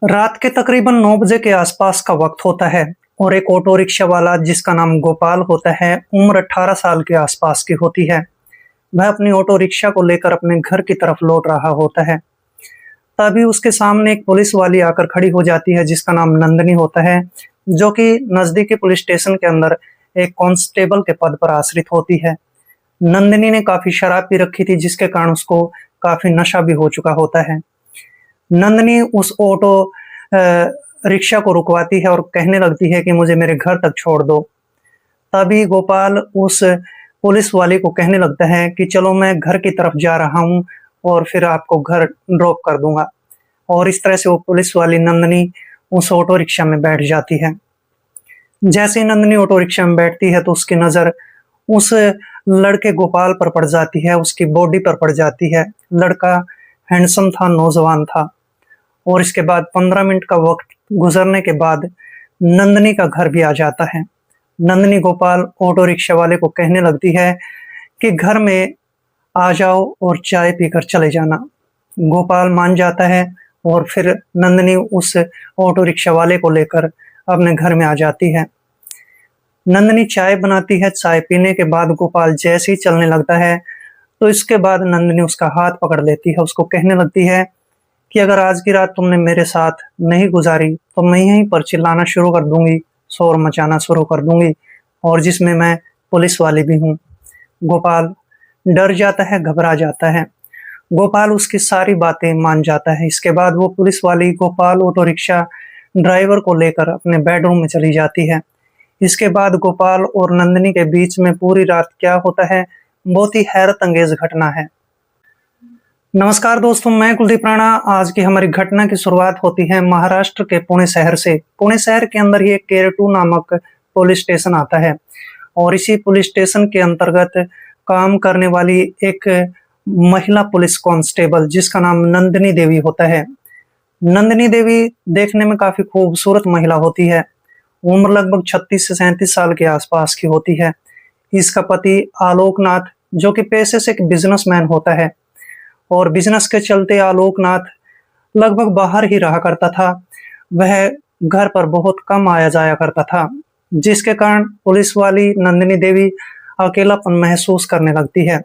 रात के तकरीबन 9 बजे के आसपास का वक्त होता है और एक ऑटो रिक्शा वाला जिसका नाम गोपाल होता है, उम्र 18 साल के आसपास की होती है। वह अपनी ऑटो रिक्शा को लेकर अपने घर की तरफ लौट रहा होता है। तभी उसके सामने एक पुलिस वाली आकर खड़ी हो जाती है जिसका नाम नंदिनी होता है, जो कि नजदीकी पुलिस स्टेशन के अंदर एक कांस्टेबल के पद पर आश्रित होती है। नंदिनी ने काफी शराब पी रखी थी जिसके कारण उसको काफी नशा भी हो चुका होता है। नंदिनी उस ऑटो अ, रिक्शा को रुकवाती है और कहने लगती है कि मुझे मेरे घर तक छोड़ दो। तभी गोपाल उस पुलिस वाले को कहने लगता है कि चलो मैं घर की तरफ जा रहा हूँ और फिर आपको घर ड्रॉप कर दूंगा। और इस तरह से वो पुलिस वाली नंदिनी उस ऑटो रिक्शा में बैठ जाती है। जैसे ही नंदिनी ऑटो रिक्शा में बैठती है तो उसकी नजर उस लड़के गोपाल पर पड़ जाती है, उसकी बॉडी पर पड़ जाती है। लड़का हैंडसम था, नौजवान था। और इसके बाद 15 मिनट का वक्त गुजरने के बाद नंदिनी का घर भी आ जाता है। नंदिनी गोपाल ऑटो रिक्शा वाले को कहने लगती है कि घर में आ जाओ और चाय पीकर चले जाना। गोपाल मान जाता है और फिर नंदिनी उस ऑटो रिक्शा वाले को लेकर अपने घर में आ जाती है। नंदिनी चाय बनाती है। चाय पीने के बाद गोपाल जैसे ही चलने लगता है तो इसके बाद नंदिनी उसका हाथ पकड़ लेती है। उसको कहने लगती है कि अगर आज की रात तुमने मेरे साथ नहीं गुजारी तो मैं यहीं पर चिल्लाना शुरू कर दूंगी, शोर मचाना शुरू कर दूंगी, और जिसमें मैं पुलिस वाली भी हूँ। गोपाल डर जाता है, घबरा जाता है। गोपाल उसकी सारी बातें मान जाता है। इसके बाद वो पुलिस वाली गोपाल ऑटो रिक्शा ड्राइवर को लेकर अपने बेडरूम में चली जाती है। इसके बाद गोपाल और नंदिनी के बीच में पूरी रात क्या होता है, बहुत ही हैरत अंगेज घटना है। नमस्कार दोस्तों, मैं कुलदीप राणा। आज की हमारी घटना की शुरुआत होती है महाराष्ट्र के पुणे शहर से। पुणे शहर के अंदर ही एक केरटू नामक पुलिस स्टेशन आता है और इसी पुलिस स्टेशन के अंतर्गत काम करने वाली एक महिला पुलिस कांस्टेबल जिसका नाम नंदिनी देवी होता है। नंदिनी देवी देखने में काफी खूबसूरत महिला होती है। उम्र लगभग 36 से 37 साल के आसपास की होती है। इसका पति आलोकनाथ, जो कि पेशे से एक बिजनेसमैन होता है, और बिजनेस के चलते आलोकनाथ लगभग बाहर ही रहा करता था। वह घर पर बहुत कम आया जाया करता था, जिसके कारण पुलिस वाली नंदिनी देवी अकेलापन महसूस करने लगती है।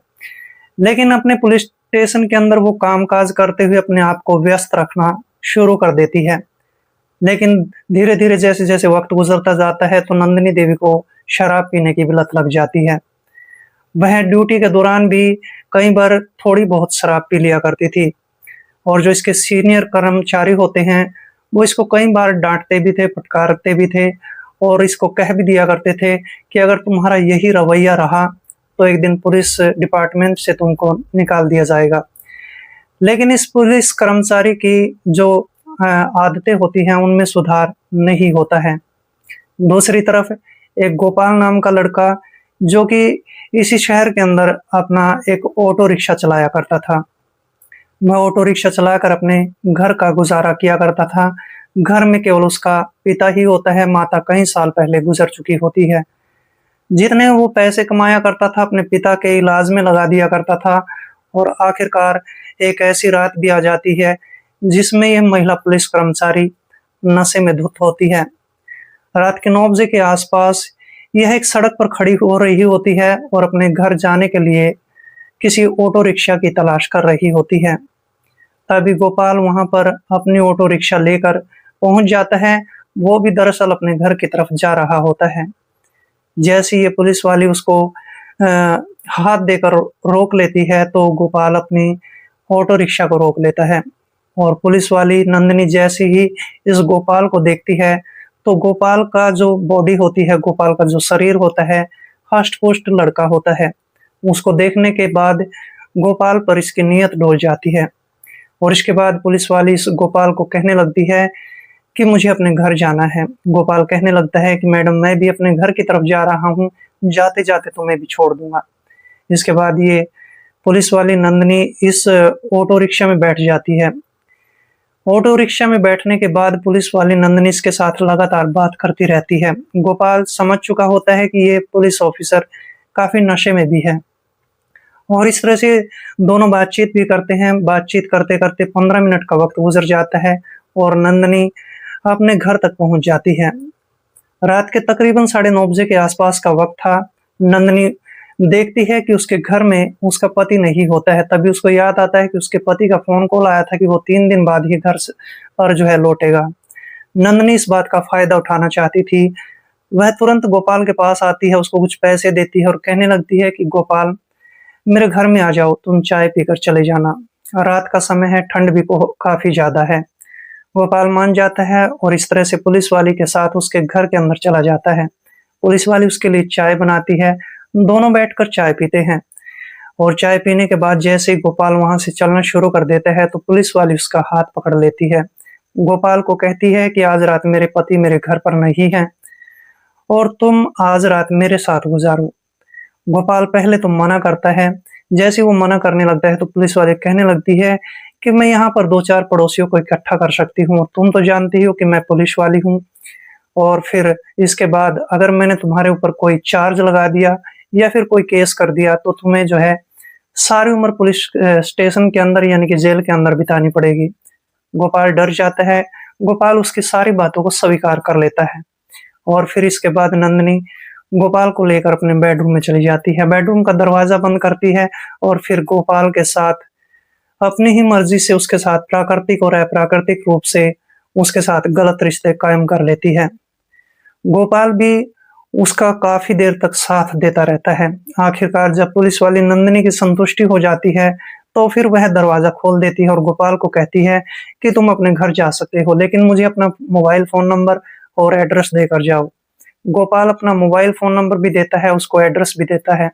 लेकिन अपने पुलिस स्टेशन के अंदर वो कामकाज करते हुए अपने आप को व्यस्त रखना शुरू कर देती है। लेकिन धीरे धीरे जैसे जैसे वक्त गुजरता जाता है तो नंदिनी देवी को शराब पीने की भी लत लग जाती है। वह ड्यूटी के दौरान भी कई बार थोड़ी बहुत शराब पी लिया करती थी, और जो इसके सीनियर कर्मचारी होते हैं वो इसको कई बार डांटते भी थे, फटकारते भी थे, और इसको कह भी दिया करते थे कि अगर तुम्हारा यही रवैया रहा तो एक दिन पुलिस डिपार्टमेंट से तुमको निकाल दिया जाएगा। लेकिन इस पुलिस कर्मचारी की जो आदतें होती हैं उनमें सुधार नहीं होता है। दूसरी तरफ एक गोपाल नाम का लड़का, जो कि इसी शहर के अंदर अपना एक ऑटो रिक्शा चलाया करता था। वह ऑटो रिक्शा चलाकर अपने घर का गुजारा किया करता था। घर में केवल उसका पिता ही होता है, माता कई साल पहले गुजर चुकी होती है। जितने वो पैसे कमाया करता था अपने पिता के इलाज में लगा दिया करता था, और आखिरकार एक ऐसी रात भी आ जाती है जिसमें यह महिला पुलिस कर्मचारी नशे में धुत होती है। रात के 9 बजे के आसपास यह एक सड़क पर खड़ी हो रही होती है और अपने घर जाने के लिए किसी ऑटो रिक्शा की तलाश कर रही होती है। तभी गोपाल वहां पर अपनी ऑटो रिक्शा लेकर पहुंच जाता है। वो भी दरअसल अपने घर की तरफ जा रहा होता है। जैसे ये पुलिस वाली उसको अ, हाथ देकर रोक लेती है तो गोपाल अपनी ऑटो रिक्शा को रोक लेता है। और पुलिस वाली नंदिनी जैसे ही इस गोपाल को देखती है तो गोपाल का जो बॉडी होती है, गोपाल का जो शरीर होता है, हष्ट पुष्ट लड़का होता है। उसको देखने के बाद गोपाल पर इसकी नीयत डोल जाती है, और इसके बाद पुलिस वाली इस गोपाल को कहने लगती है कि मुझे अपने घर जाना है। गोपाल कहने लगता है कि मैडम मैं भी अपने घर की तरफ जा रहा हूँ, जाते जाते तुम्हें भी छोड़ दूंगा। इसके बाद ये पुलिस वाली नंदिनी इस ऑटो रिक्शा में बैठ जाती है। ऑटो रिक्शा में बैठने के बाद पुलिस वाली नंदिनी इसके साथ लगातार बात करती रहती है। गोपाल समझ चुका होता है कि ये पुलिस ऑफिसर काफी नशे में भी है, और इस तरह से दोनों बातचीत भी करते हैं। बातचीत करते करते 15 मिनट का वक्त गुजर जाता है और नंदिनी अपने घर तक पहुंच जाती है। रात के तकरीबन 9:30 के आसपास का वक्त था। नंदिनी देखती है कि उसके घर में उसका पति नहीं होता है। तभी उसको याद आता है कि उसके पति का फ़ोन कॉल आया था कि वो 3 दिन बाद ही घर से पर जो है लौटेगा। नंदिनी इस बात का फ़ायदा उठाना चाहती थी। वह तुरंत गोपाल के पास आती है, उसको कुछ पैसे देती है और कहने लगती है कि गोपाल, मेरे घर में आ जाओ, तुम चाय पीकर चले जाना। रात का समय है, ठंड भी काफ़ी ज़्यादा है। गोपाल मान जाता है और इस तरह से पुलिस वाली के साथ उसके घर के अंदर चला जाता है। पुलिस वाली उसके लिए चाय बनाती है, दोनों बैठकर चाय पीते हैं और चाय पीने के बाद जैसे ही गोपाल वहाँ से चलना शुरू कर देता है, तो पुलिस वाली उसका हाथ पकड़ लेती है। गोपाल को कहती है कि आज रात मेरे पति मेरे घर पर नहीं हैं और तुम आज रात मेरे साथ गुज़ारो। गोपाल पहले तो मना करता है, जैसे ही वो मना करने लगता है तो पुलिस वाली कहने लगती है कि मैं यहाँ पर 2-4 पड़ोसियों को इकट्ठा कर सकती हूँ और तुम तो जानती हो कि मैं पुलिस वाली हूँ, और फिर इसके बाद अगर मैंने तुम्हारे ऊपर कोई चार्ज लगा दिया या फिर कोई केस कर दिया तो तुम्हें जो है सारी उम्र पुलिस स्टेशन के अंदर यानी कि जेल के अंदर बितानी पड़ेगी। गोपाल डर जाता है, गोपाल उसकी सारी बातों को स्वीकार कर लेता है और फिर इसके बाद नंदिनी गोपाल को लेकर अपने बेडरूम में चली जाती है। बेडरूम का दरवाज़ा बंद करती है और फिर गोपाल के साथ अपनी ही मर्ज़ी से उसके साथ प्राकृतिक और अप्राकृतिक रूप से उसके साथ गलत रिश्ते कायम कर लेती है। गोपाल भी उसका काफ़ी देर तक साथ देता रहता है। आखिरकार जब पुलिस वाली नंदिनी की संतुष्टि हो जाती है, तो फिर वह दरवाज़ा खोल देती है और गोपाल को कहती है कि तुम अपने घर जा सकते हो, लेकिन मुझे अपना मोबाइल फ़ोन नंबर और एड्रेस देकर जाओ। गोपाल अपना मोबाइल फ़ोन नंबर भी देता है, उसको एड्रेस भी देता है।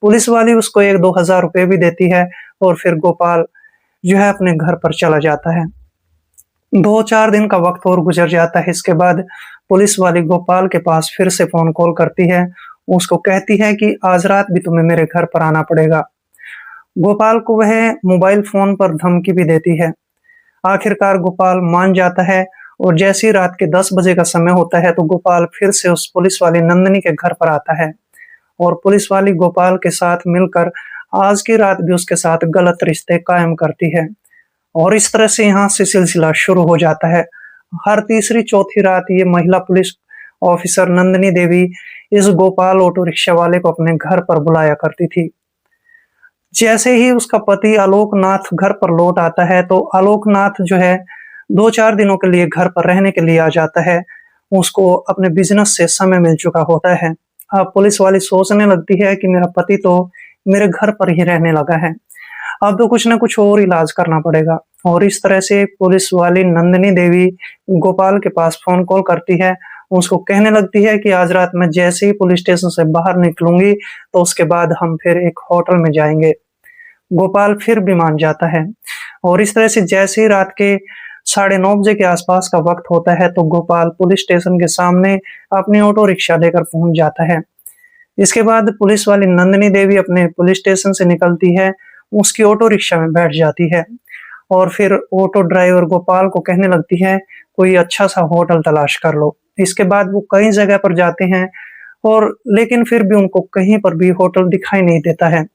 पुलिस वाली उसको 1-2 हज़ार रुपए भी देती है और फिर गोपाल जो है अपने घर पर चला जाता है। 2-4 दिन का वक़्त और गुज़र जाता है। इसके बाद पुलिस वाली गोपाल के पास फिर से फ़ोन कॉल करती है। उसको कहती है कि आज रात भी तुम्हें मेरे घर पर आना पड़ेगा। गोपाल को वह मोबाइल फ़ोन पर धमकी भी देती है। आखिरकार गोपाल मान जाता है और जैसे ही रात के 10 बजे का समय होता है, तो गोपाल फिर से उस पुलिस वाली नंदिनी के घर पर आता है और पुलिस वाली गोपाल के साथ मिलकर आज की रात भी उसके साथ गलत रिश्ते कायम करती है और इस तरह से यहाँ से सिलसिला शुरू हो जाता है। हर तीसरी-चौथी रात ये महिला पुलिस ऑफिसर नंदिनी देवी इस गोपाल ऑटो रिक्शा वाले को अपने घर पर बुलाया करती थी। जैसे ही उसका पति आलोकनाथ घर पर लौट आता है, तो आलोकनाथ जो है 2-4 दिनों के लिए घर पर रहने के लिए आ जाता है। उसको अपने बिज़नेस से समय मिल चुका होता है। अब पुलिस वाली सोचने लगती है कि मेरा पति तो मेरे घर पर ही रहने लगा है। अब तो कुछ न कुछ और इलाज करना पड़ेगा और इस तरह से पुलिस वाली नंदिनी देवी गोपाल के पास फ़ोन कॉल करती है। उसको कहने लगती है कि आज रात मैं जैसे ही पुलिस स्टेशन से बाहर निकलूँगी, तो उसके बाद हम फिर एक होटल में जाएँगे। गोपाल फिर भी मान जाता है और इस तरह से जैसे ही रात के 9:30 बजे के आसपास का वक़्त होता है, तो गोपाल पुलिस स्टेशन के सामने अपनी ऑटो रिक्शा लेकर पहुँच जाता है। इसके बाद पुलिस वाली नंदिनी देवी अपने पुलिस स्टेशन से निकलती है, उसकी ऑटो रिक्शा में बैठ जाती है और फिर ऑटो ड्राइवर गोपाल को कहने लगती है, कोई अच्छा-सा होटल तलाश कर लो। इसके बाद वो कई जगह पर जाते हैं और लेकिन फिर भी उनको कहीं पर भी होटल दिखाई नहीं देता है।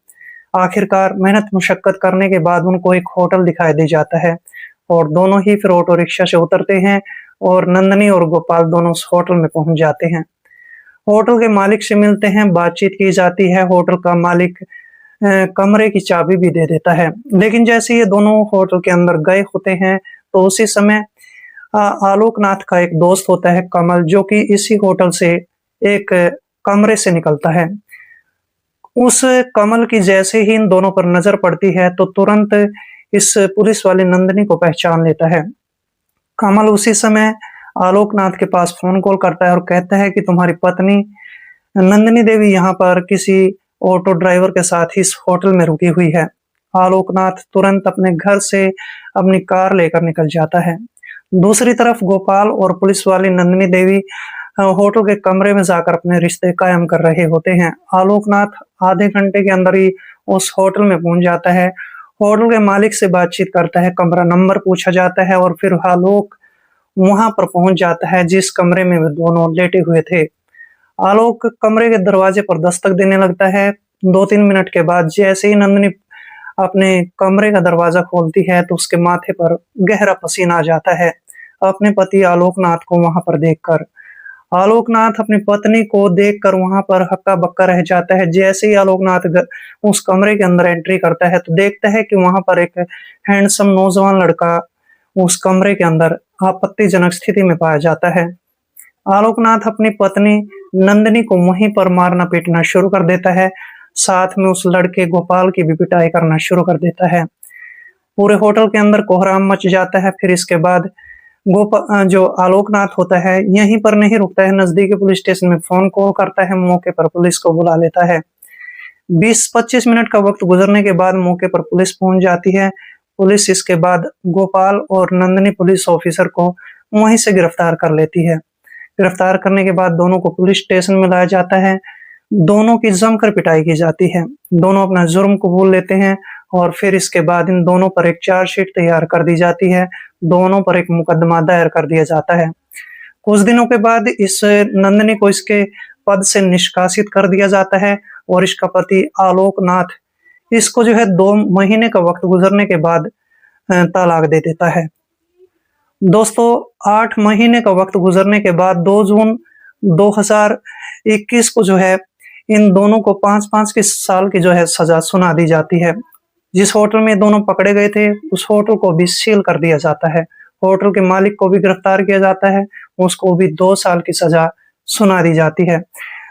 आखिरकार मेहनत मशक्कत करने के बाद उनको एक होटल दिखाई दे जाता है और दोनों ही फिर ऑटो रिक्शा से उतरते हैं और नंदिनी और गोपाल दोनों उस होटल में पहुँच जाते हैं। होटल के मालिक से मिलते हैं, बातचीत की जाती है, होटल का मालिक कमरे की चाबी भी दे देता है। लेकिन जैसे ये दोनों होटल के अंदर गए होते हैं, तो उसी समय आलोकनाथ का एक दोस्त होता है कमल, जो कि इसी होटल से एक कमरे से निकलता है। उस कमल की जैसे ही इन दोनों पर नज़र पड़ती है, तो तुरंत इस पुलिस वाली नंदिनी को पहचान लेता है। कमल उसी समय आलोकनाथ के पास फ़ोन कॉल करता है और कहता है कि तुम्हारी पत्नी नंदिनी देवी यहाँ पर किसी ऑटो ड्राइवर के साथ इस होटल में रुकी हुई है। आलोकनाथ तुरंत अपने घर से अपनी कार लेकर निकल जाता है। दूसरी तरफ गोपाल और पुलिस वाली नंदिनी देवी होटल के कमरे में जाकर अपने रिश्ते कायम कर रहे होते हैं। आलोकनाथ आधे घंटे के अंदर ही उस होटल में पहुंच जाता है। होटल के मालिक से बातचीत करता है, कमरा नंबर पूछा जाता है और फिर आलोक वहां पर पहुंच जाता है जिस कमरे में वे दोनों लेटे हुए थे। आलोक कमरे के दरवाजे पर दस्तक देने लगता है। 2-3 मिनट के बाद जैसे ही नंदिनी अपने कमरे का दरवाजा खोलती है, तो उसके माथे पर गहरा पसीना आ जाता है। अपने पति आलोकनाथ को वहां पर देखकर। आलोकनाथ अपनी पत्नी को देखकर वहां पर हक्का-बक्का रह जाता है। जैसे ही आलोकनाथ उस कमरे के अंदर एंट्री करता है तो देखता है कि वहां पर एक हैंडसम नौजवान लड़का उस कमरे के अंदर आपत्तिजनक स्थिति में पाया जाता है। आलोकनाथ अपनी पत्नी नंदिनी को वहीं पर मारना पीटना शुरू कर देता है। साथ में उस लड़के गोपाल की भी पिटाई करना शुरू कर देता है। पूरे होटल के अंदर कोहराम मच जाता है। फिर इसके बाद जो आलोकनाथ होता है यहीं पर नहीं रुकता है, नजदीकी पुलिस स्टेशन में फोन कॉल करता है, मौके पर पुलिस को बुला लेता है। 20-25 मिनट का वक्त गुजरने के बाद मौके पर पुलिस पहुंच जाती है। पुलिस इसके बाद गोपाल और नंदिनी पुलिस ऑफिसर को वहीं से गिरफ्तार कर लेती है। गिरफ्तार करने के बाद दोनों को पुलिस स्टेशन में लाया जाता है। दोनों की जमकर पिटाई की जाती है। दोनों अपना जुर्म कबूल लेते हैं और फिर इसके बाद इन दोनों पर एक चार्जशीट तैयार कर दी जाती है। दोनों पर एक मुकदमा दायर कर दिया जाता है। कुछ दिनों के बाद इस नंदिनी को इसके पद से निष्कासित कर दिया जाता है और इसका पति आलोकनाथ इसको जो है 2 महीने का वक्त गुजरने के बाद तलाक दे देता है। दोस्तों 8 महीने का वक्त गुजरने के बाद 2 जून 2021 को जो है इन दोनों को 5-5 के साल की जो है सजा सुना दी जाती है। जिस होटल में दोनों पकड़े गए थे उस होटल को भी सील कर दिया जाता है। होटल के मालिक को भी गिरफ्तार किया जाता है, उसको भी 2 साल की सजा सुना दी जाती है।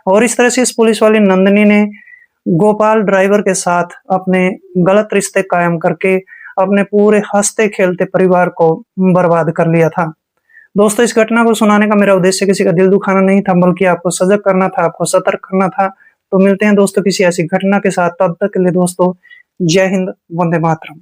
और इस तरह से इस पुलिस वाली नंदिनी ने गोपाल ड्राइवर के साथ अपने गलत रिश्ते कायम करके अपने पूरे हंसते खेलते परिवार को बर्बाद कर लिया था। दोस्तों इस घटना को सुनाने का मेरा उद्देश्य किसी का दिल दुखाना नहीं था, बल्कि आपको सजग करना था, आपको सतर्क करना था। तो मिलते हैं दोस्तों किसी ऐसी घटना के साथ, तब तक के लिए दोस्तों जय हिंद, वंदे मातरम।